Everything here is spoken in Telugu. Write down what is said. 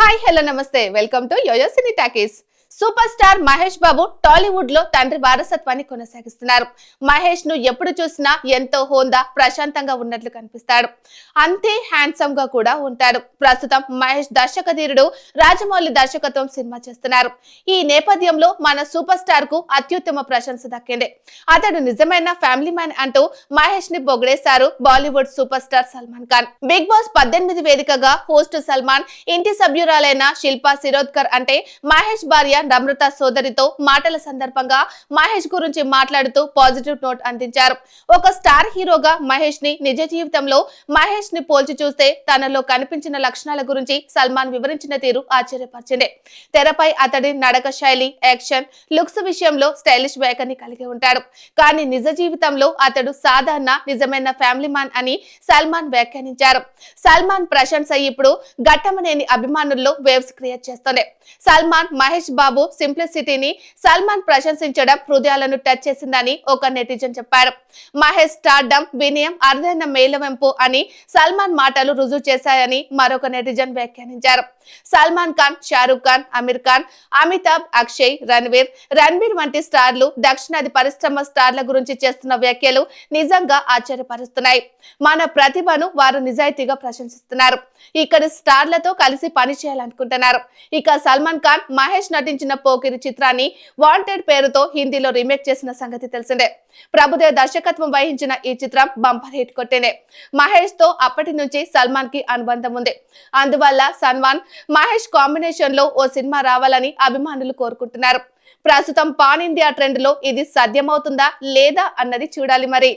హాయ్ హలో నమస్తే welcome to YoYo cine talkies. Super star Mahesh Babu Tollywood లో తండ్రి వారసత్వాన్ని కొనసాగిస్తున్నారు. మహేష్ ను ఎప్పుడు చూసినా ఎంతో హోందా ప్రశాంతంగా ఉన్నట్లు కనిపిస్తాడు. అంతే హ్యాండ్సమ్ గా కూడా ఉంటాడు. ప్రస్తుతం మహేష్ దర్శకధీరుడు రాజమౌళి దర్శకత్వం సినిమా చేస్తున్నారు. ఈ నేపథ్యంలో మన సూపర్ స్టార్ కు అత్యుత్తమ ప్రశంస దక్కింది. అతడు నిజమైన ఫ్యామిలీ మ్యాన్ అంటూ మహేష్ ని పొగిడేశారు Bollywood super star Salman Khan. Bigg Boss 18 వేదికగా హోస్ట్ సల్మాన్ ఇంటి సభ్యురాలైన శిల్పా శిరోద్కర్ అంటే మహేష్ భార్య నమ్రత సోదరితో మాటల సందర్భంగా మహేష్ గురించి మాట్లాడుతూ పాజిటివ్ నోట్ అందించారు. ఒక స్టార్ హీరోగా మహేష్ ని నిజ జీవితంలో మహేష్ ని పోల్చి చూస్తే తనలో కనిపించిన లక్షణాల గురించి సల్మాన్ వివరించిన తీరు ఆశ్చర్యపరిచింది. తెరపై అతడి నడక శైలి, యాక్షన్, లుక్స్ విషయంలో స్టైలిష్ వైఖరిని కలిగి ఉంటాడు. కానీ నిజ జీవితంలో అతడు సాధారణ నిజమైన ఫ్యామిలీ మ్యాన్ అని సల్మాన్ వ్యాఖ్యానించారు. సల్మాన్ ప్రశంస ఇప్పుడు ఘట్టమనేని అభిమానుల్లో వేవ్స్ క్రియేట్ చేస్తుంది. సల్మాన్ మహేష్ బాబు సింప్లిసిటీని సల్మాన్ ప్రశంసించడం హృదయాలను టచ్ చేసిందని ఒక నెటిజన్ చెప్పారు. మహేష్ స్టార్డమ్, వినయం, అరుదైన మేలవెంపు అని సల్మాన్ మాటలు రుజువు చేశాయని మరొక నెటిజన్ వ్యాఖ్యానించారు. సల్మాన్ ఖాన్, షారూక్ ఖాన్, అమీర్ ఖాన్, అమితాబ్, అక్షయ్, రణ్వీర్ వంటి స్టార్లు దక్షిణాది పరిశ్రమ స్టార్ల గురించి చేస్తున్న వ్యాఖ్యలు నిజంగా ఆశ్చర్యపరుస్తున్నాయి. మన ప్రతిభను వారు నిజాయితీగా ప్రశంసిస్తున్నారు. ఇక్కడి స్టార్లతో కలిసి పని చేయాలనుకుంటున్నారు. ఇక సల్మాన్ ఖాన్ మహేష్ నటించిన పోకిరి చిత్రాన్ని వాంటెడ్ పేరుతో హిందీలో రీమేక్ చేసిన సంగతి తెలిసిందే. ప్రభుదేవ్ దర్శకత్వం వహించిన ఈ చిత్రం బంపర్ హిట్ కొట్టింది. మహేష్ తో అప్పటి నుంచి సల్మాన్ కి అనుబంధం ఉంది. అందువల్ల సల్మాన్ మహేష్ కాంబినేషన్ లో ఓ సినిమా రావాలని అభిమానులు కోరుకుంటున్నారు. ప్రస్తుతం పాన్ ఇండియా ట్రెండ్ లో ఇది సాధ్యమవుతుందా లేదా అన్నది చూడాలి మరి.